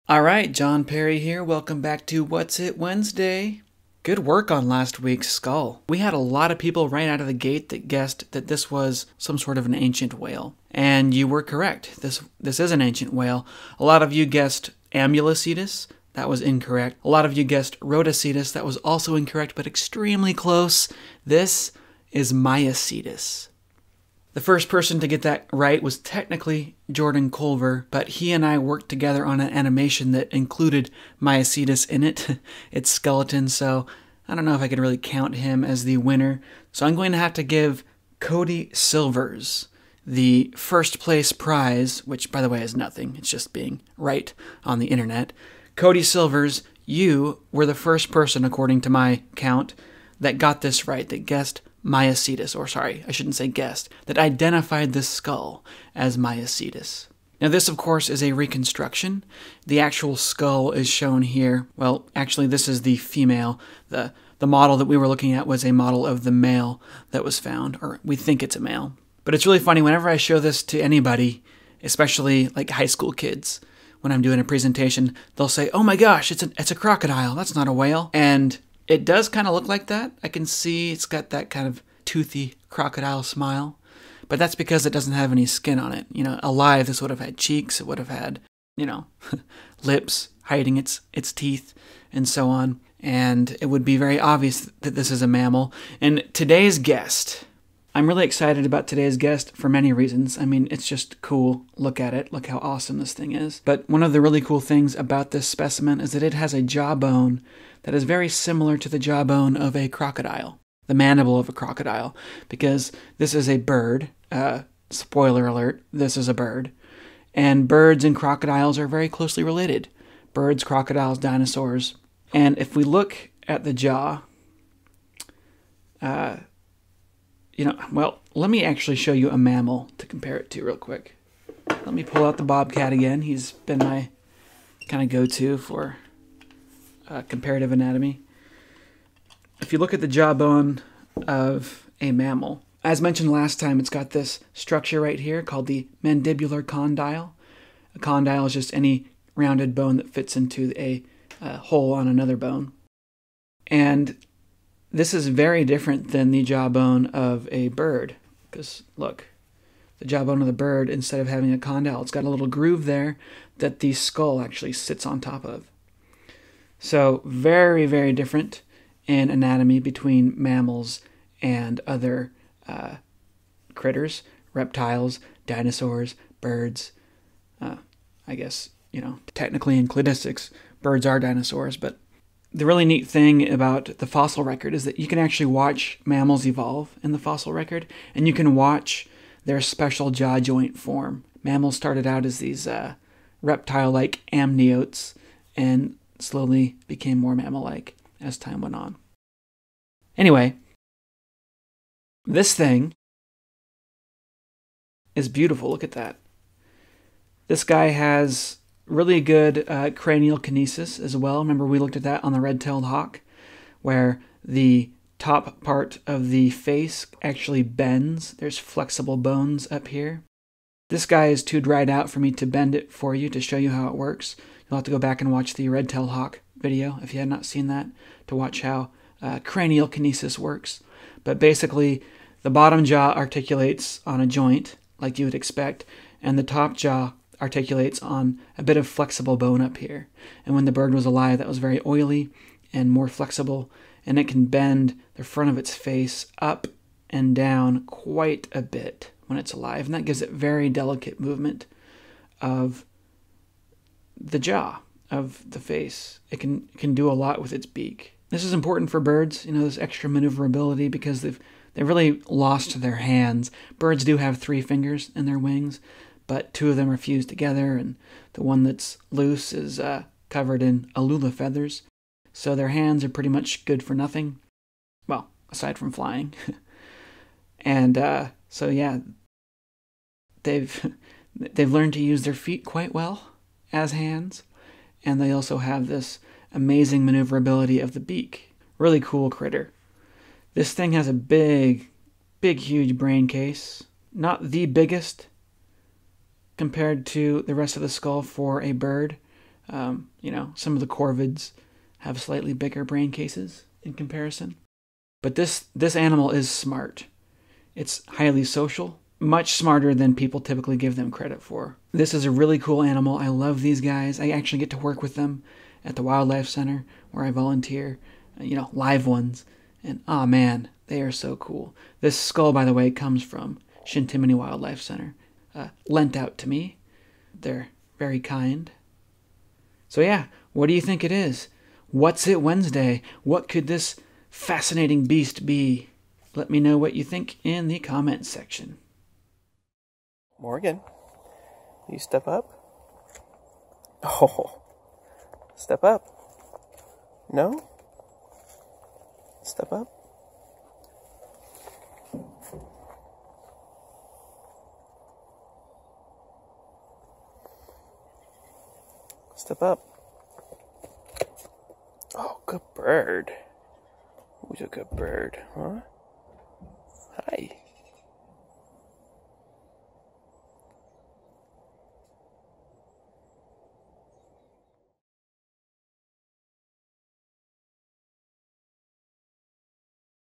All right, John Perry here. Welcome back to What's It Wednesday. Good work on last week's skull. We had a lot of people right out of the gate that guessed that this was some sort of an ancient whale. And you were correct. This is an ancient whale. A lot of you guessed Ambulocetus. That was incorrect. A lot of you guessed Rhodocetus. That was also incorrect, but extremely close. This is Myocetus. The first person to get that right was technically Jordan Culver, but he and I worked together on an animation that included Myocetus in it, its skeleton, so I don't know if I could really count him as the winner. So I'm going to have to give Cody Silvers the first place prize, which by the way is nothing, it's just being right on the internet. Cody Silvers, you were the first person, according to my count, that got this right, that guessed Myocetus, or sorry, I shouldn't say guessed, that identified this skull as Myocetus. Now this, of course, is a reconstruction. The actual skull is shown here. Well, actually, this is the female. The model that we were looking at was a model of the male that was found, or we think it's a male. But it's really funny, whenever I show this to anybody, especially like high school kids, when I'm doing a presentation, they'll say, "Oh my gosh, it's a crocodile, that's not a whale." And it does kind of look like that. I can see it's got that kind of toothy crocodile smile. But that's because it doesn't have any skin on it. You know, alive, this would have had cheeks. It would have had, lips hiding its teeth and so on. And it would be very obvious that this is a mammal. And today's guest, I'm really excited about today's guest for many reasons. I mean, it's just cool. Look at it. Look how awesome this thing is. But one of the really cool things about this specimen is that it has a jawbone that is very similar to the jawbone of a crocodile, the mandible of a crocodile, because this is a bird. Spoiler alert, this is a bird. And birds and crocodiles are very closely related. Birds, crocodiles, dinosaurs. And if we look at the jaw, well, let me actually show you a mammal to compare it to real quick. Let me pull out the bobcat again. He's been my kind of go-to for comparative anatomy. If you look at the jawbone of a mammal, as mentioned last time, it's got this structure right here called the mandibular condyle. A condyle is just any rounded bone that fits into a hole on another bone. And this is very different than the jawbone of a bird, because look, the jawbone of the bird, instead of having a condyle, it's got a little groove there that the skull actually sits on top of. So very, very different in anatomy between mammals and other critters, reptiles, dinosaurs, birds. I guess, technically in cladistics, birds are dinosaurs, but the really neat thing about the fossil record is that you can actually watch mammals evolve in the fossil record, and you can watch their special jaw joint form. Mammals started out as these reptile-like amniotes, and slowly became more mammal-like as time went on. Anyway, this thing is beautiful. Look at that. This guy has really good cranial kinesis as well. Remember, we looked at that on the red-tailed hawk, where the top part of the face actually bends. There's flexible bones up here. This guy is too dried out for me to bend it for you to show you how it works. You'll have to go back and watch the red-tailed hawk video if you had not seen that to watch how cranial kinesis works. But basically, the bottom jaw articulates on a joint, like you would expect, and the top jaw articulates on a bit of flexible bone up here. And when the bird was alive, that was very oily and more flexible, and it can bend the front of its face up and down quite a bit when it's alive, and that gives it very delicate movement of the jaw of the face. It can do a lot with its beak. This is important for birds, this extra maneuverability, because they've really lost their hands. Birds do have 3 fingers in their wings, but 2 of them are fused together, and the one that's loose is covered in alula feathers. So their hands are pretty much good for nothing. Well, aside from flying. And so yeah, they've learned to use their feet quite well as hands, and they also have this amazing maneuverability of the beak. Really cool critter. This thing has a big, huge brain case. Not the biggest compared to the rest of the skull for a bird. You know, some of the corvids have slightly bigger brain cases in comparison. But this animal is smart. It's highly social, much smarter than people typically give them credit for. This is a really cool animal. I love these guys. I actually get to work with them at the Wildlife Center where I volunteer, you know, live ones. And oh man, they are so cool. This skull, by the way, comes from Shintimony Wildlife Center. Lent out to me. They're very kind. So yeah, what do you think it is? What's It Wednesday? What could this fascinating beast be? Let me know what you think in the comments section. Morgan, you step up? Oh, step up. No? Step up. Step up. Oh, good bird. Who's a good bird, huh? Hi.